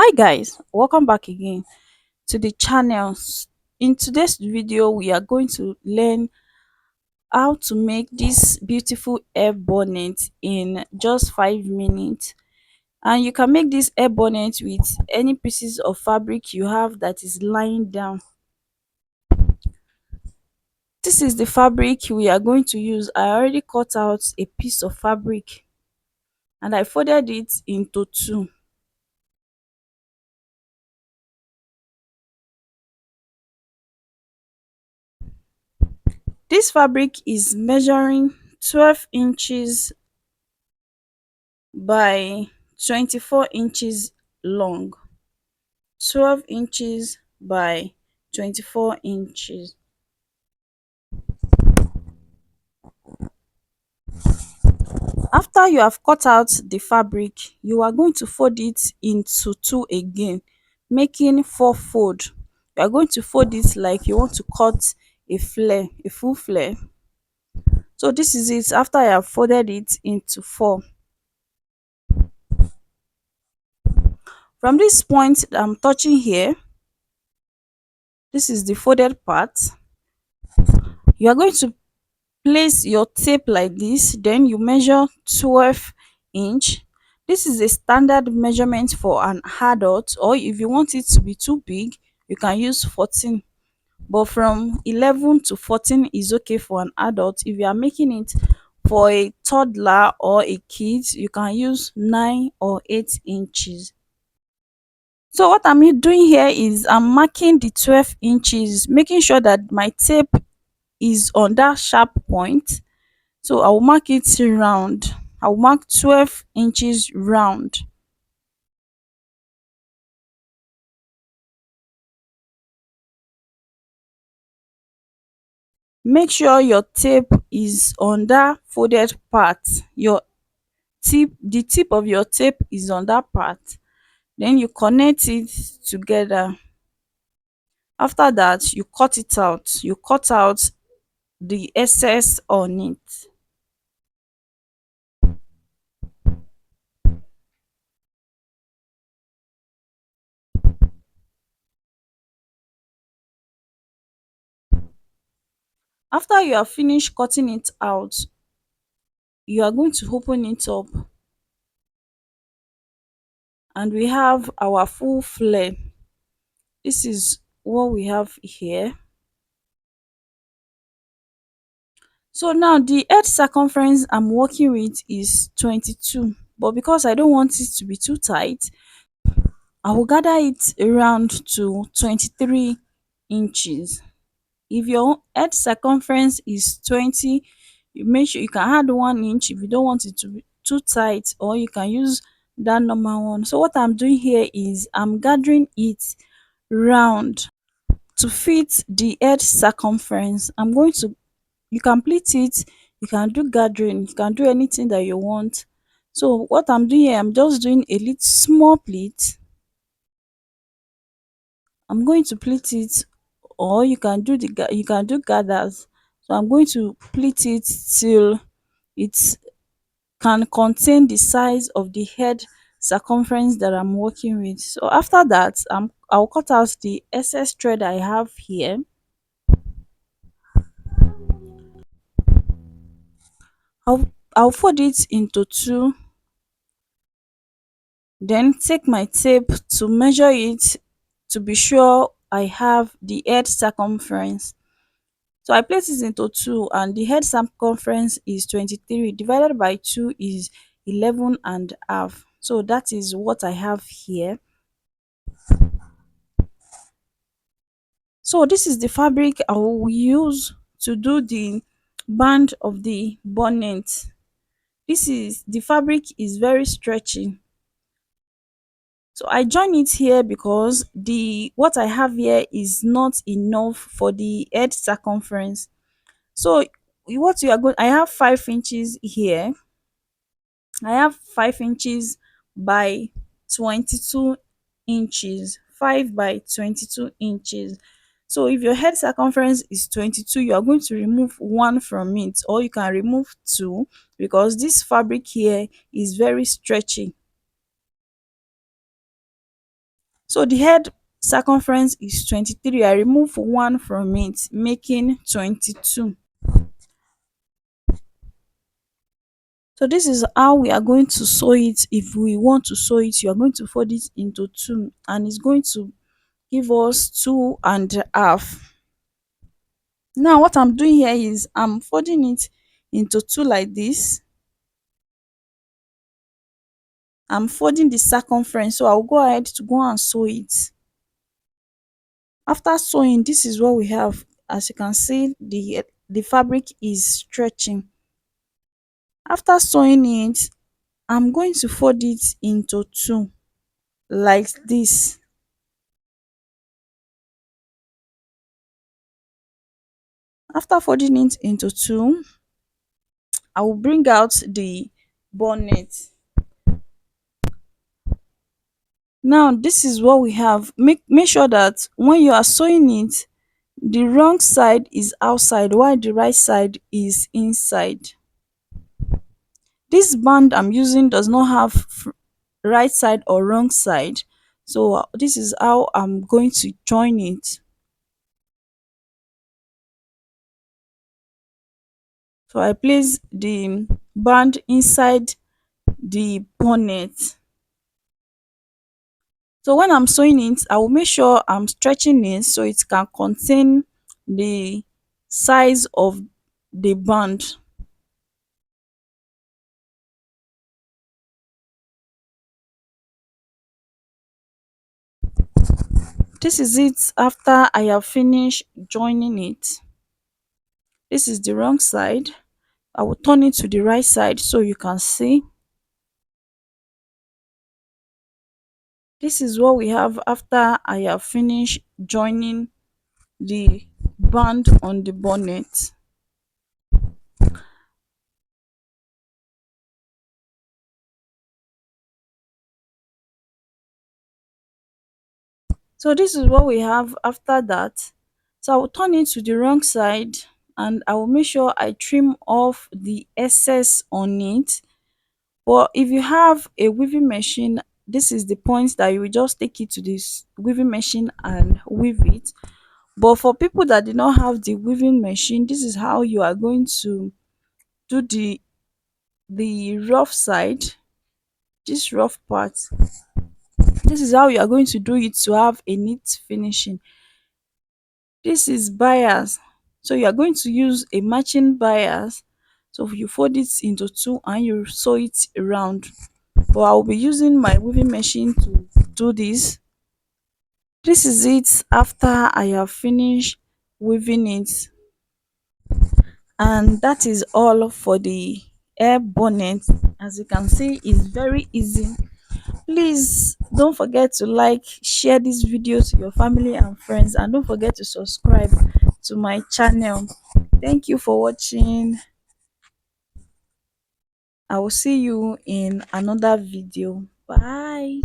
Hi guys, welcome back again to the channels. In today's video, we are going to learn how to make this beautiful hair bonnet in just 5 minutes. And you can make this hair bonnet with any pieces of fabric you have that is lying down. This is the fabric we are going to use. I already cut out a piece of fabric and I folded it into two. This fabric is measuring 12 inches by 24 inches long. 12 inches by 24 inches. After you have cut out the fabric, you are going to fold it into two again, making four fold. You are going to fold it like you want to cut a flare, a full flare. So this is it after I have folded it into four. From this point that I'm touching here, this is the folded part. You are going to place your tape like this, then you measure 12 inch. This is a standard measurement for an adult, or if you want it to be too big you can use 14, but from 11 to 14 is okay for an adult. If you are making it for a toddler or a kid, you can use 9 or 8 inches. So what I'm doing here is I'm marking the 12 inches, making sure that my tape is on that sharp point. So I will mark it round. I will mark 12 inches round. Make sure your tape is on that folded part. Your the tip of your tape is on that part. Then you connect it together. After that, you cut it out. You cut out the excess on it. After you have finished cutting it out, you are going to open it up and we have our full flare. This is what we have here. So now the head circumference I'm working with is 22, but because I don't want it to be too tight, I will gather it around to 23 inches. If your head circumference is 20, you make sure you can add 1 inch if you don't want it to be too tight, or you can use that normal one. So what I'm doing here is I'm gathering it round to fit the head circumference. I'm going to, you can pleat it, you can do gathering, you can do anything that you want. So what I'm doing here, I'm just doing a little small pleat. I'm going to pleat it, or you can do you can do gathers. So I'm going to pleat it till it can contain the size of the head circumference that I'm working with. So after that, I'll cut out the excess thread I have here. I'll fold it into two, then take my tape to measure it to be sure I have the head circumference. So I place it into two and the head circumference is 23 divided by 2 is 11 and half. So that is what I have here. So this is the fabric I will use to do the band of the bonnet. This is the fabric is very stretchy. So I join it here because the what I have here is not enough for the head circumference. So what you are going, I have 5 inches here. I have 5 inches by 22 inches. 5 by 22 inches. So if your head circumference is 22, you are going to remove one from it, or you can remove two, because this fabric here is very stretchy. So the head circumference is 23. I remove one from it, making 22. So this is how we are going to sew it. If we want to sew it, you are going to fold it into two, and it's going to give us 2.5. Now what I'm doing here is I'm folding it into two like this. I'm folding the circumference, so I'll go ahead to go and sew it. After sewing, this is what we have. As you can see, the fabric is stretching. After sewing it, I'm going to fold it into two like this. After folding it into two, I will bring out the bonnet. Now this is what we have. Make sure that when you are sewing it, the wrong side is outside while the right side is inside. This band I'm using does not have right side or wrong side, so this is how I'm going to join it. So I place the band inside the bonnet. So when I'm sewing it, I will make sure I'm stretching it so it can contain the size of the band. This is it after I have finished joining it. This is the wrong side. I will turn it to the right side so you can see. This is what we have after I have finished joining the band on the bonnet. So this is what we have after that. So I will turn it to the wrong side, and I will make sure I trim off the excess on it. But if you have a weaving machine, this is the point that you will just take it to this weaving machine and weave it. But for people that do not have the weaving machine, this is how you are going to do the rough side, this rough part. This is how you are going to do it to have a neat finishing. This is bias, so you are going to use a matching bias. So you fold it into two and you sew it around, but I'll be using my weaving machine to do this. This is it after I have finished weaving it, and that is all for the hair bonnet. As you can see, it's very easy. Please don't forget to like, share this video to your family and friends, and don't forget to subscribe to my channel. Thank you for watching. I will see you in another video. Bye.